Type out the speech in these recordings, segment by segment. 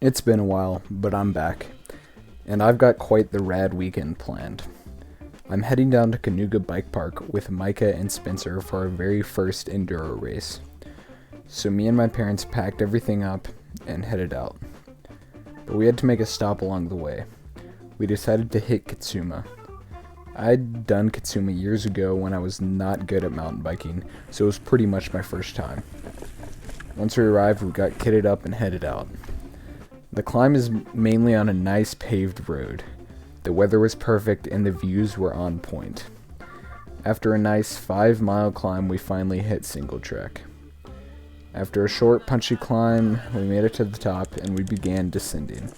It's been a while, but I'm back, and I've got quite the rad weekend planned. I'm heading down to Kanuga Bike Park with Micah and Spencer for our very first Enduro race. So me and my parents packed everything up and headed out. But we had to make a stop along the way. We decided to hit Katsuma. I'd done Katsuma years ago when I was not good at mountain biking, so it was pretty much my first time. Once we arrived, we got kitted up and headed out. The climb is mainly on a nice paved road. The weather was perfect and the views were on point. After a nice 5-mile climb, we finally hit single track. After a short, punchy climb, we made it to the top and we began descending.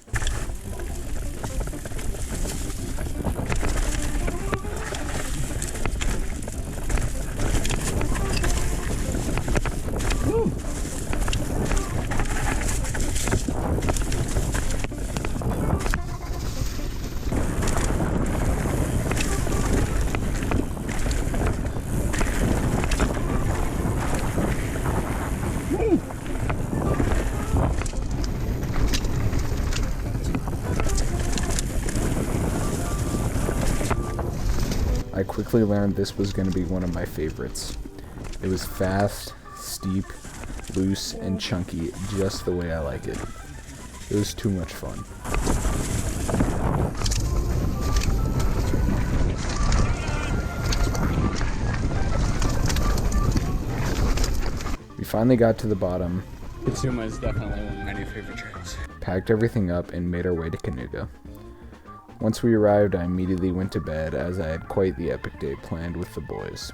I quickly learned this was going to be one of my favorites. It was fast, steep, loose, and chunky, just the way I like it. It was too much fun. We finally got to the bottom. Katsuma is definitely one of my new favorite trails. Packed everything up and made our way to Kanuga. Once we arrived, I immediately went to bed as I had quite the epic day planned with the boys.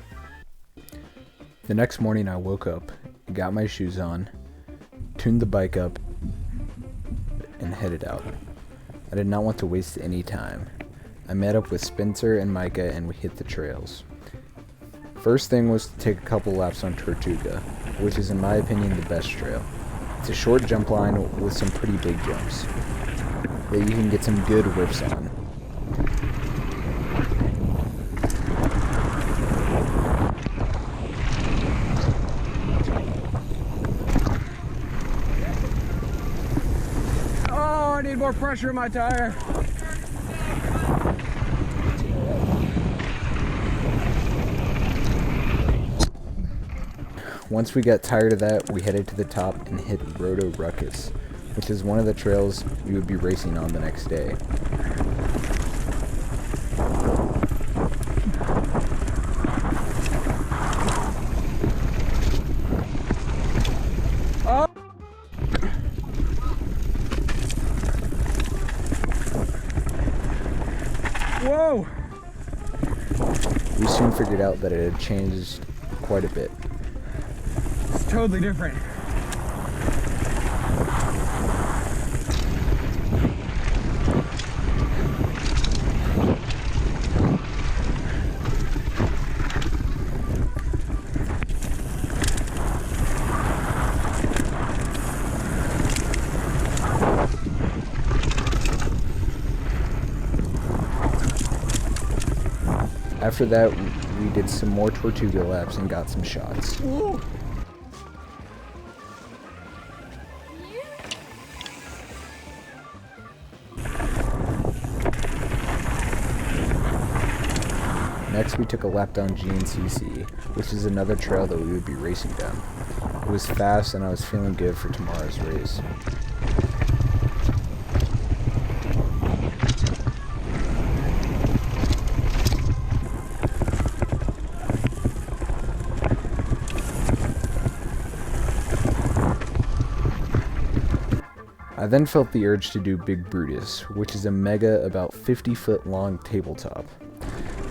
The next morning I woke up, got my shoes on, tuned the bike up, and headed out. I did not want to waste any time. I met up with Spencer and Micah and we hit the trails. First thing was to take a couple laps on Tortuga, which is in my opinion the best trail. It's a short jump line with some pretty big jumps that you can get some good rips on. Oh, I need more pressure in my tire. Once we got tired of that, we headed to the top and hit Roto Ruckus, which is one of the trails we would be racing on the next day. Oh. Whoa! We soon figured out that it had changed quite a bit. It's totally different. After that, we did some more Tortuga laps and got some shots. Ooh. Next, we took a lap down GNCC, which is another trail that we would be racing down. It was fast and I was feeling good for tomorrow's race. I then felt the urge to do Big Brutus, which is a mega about 50-foot long tabletop.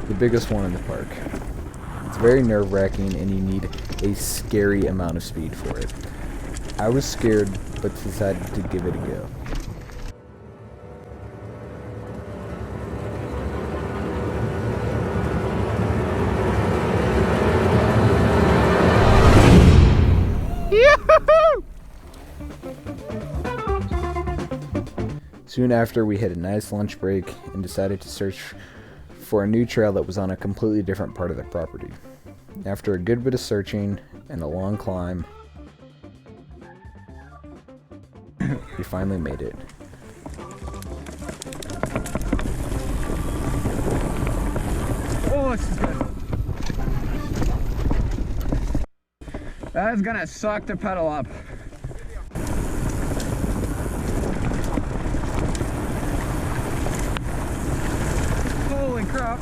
The biggest one in the park. It's very nerve-wracking and you need a scary amount of speed for it. I was scared, but decided to give it a go. Soon after, we hit a nice lunch break and decided to search for a new trail that was on a completely different part of the property. After a good bit of searching and a long climb, we finally made it. Oh, this is good. That is gonna suck to pedal up. Holy crap.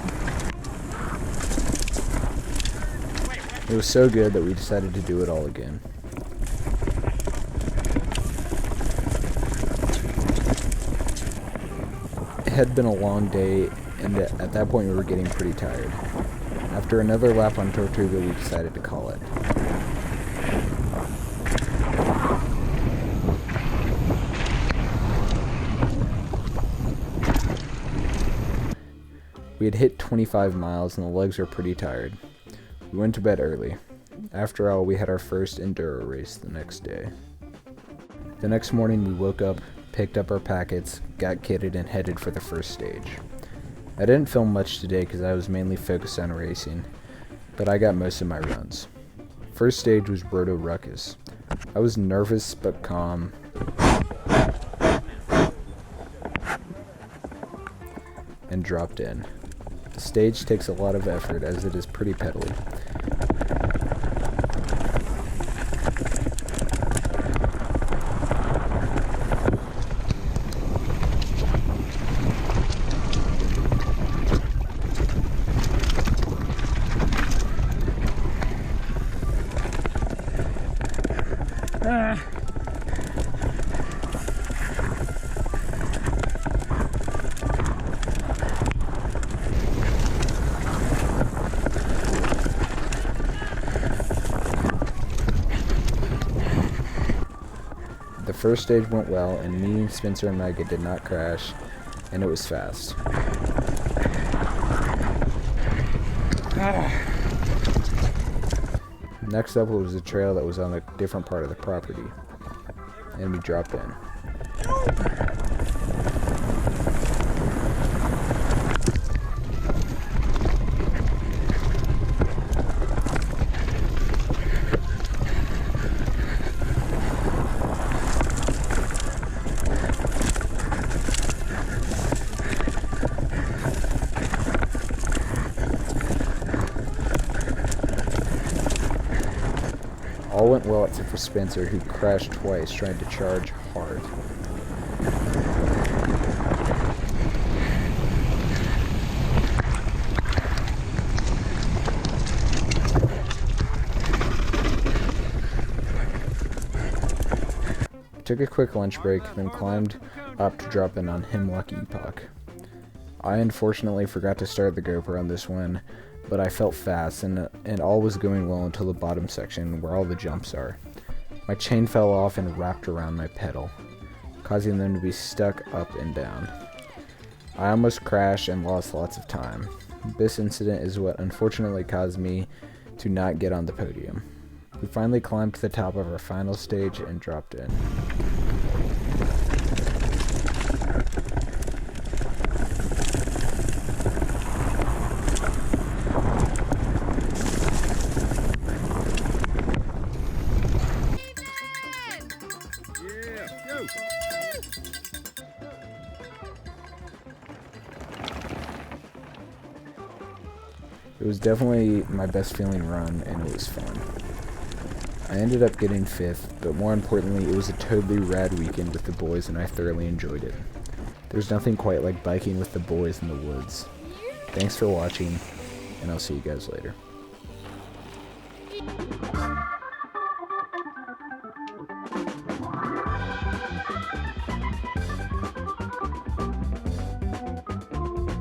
It was so good that we decided to do it all again. It had been a long day, and at that point we were getting pretty tired. After another lap on Tortuga, we decided to call it. We had hit 25 miles and the legs were pretty tired. We went to bed early. After all, we had our first Enduro race the next day. The next morning we woke up, picked up our packets, got kitted, and headed for the first stage. I didn't film much today because I was mainly focused on racing, but I got most of my runs. First stage was Roto Ruckus. I was nervous but calm. And dropped in. The stage takes a lot of effort as it is pretty pedally. The first stage went well, and me, Spencer, and Micah did not crash, and it was fast. Next up was a trail that was on a different part of the property, and we dropped in. All went well except for Spencer, who crashed twice trying to charge hard. Took a quick lunch break, then climbed up to drop in on Hemlock Epoch. I unfortunately forgot to start the GoPro on this one, but I felt fast, and all was going well until the bottom section where all the jumps are. My chain fell off and wrapped around my pedal, causing them to be stuck up and down. I almost crashed and lost lots of time. This incident is what unfortunately caused me to not get on the podium. We finally climbed to the top of our final stage and dropped in. It was definitely my best feeling run, and it was fun. I ended up getting 5th, but more importantly, it was a totally rad weekend with the boys, and I thoroughly enjoyed it. There's nothing quite like biking with the boys in the woods. Thanks for watching, and I'll see you guys later.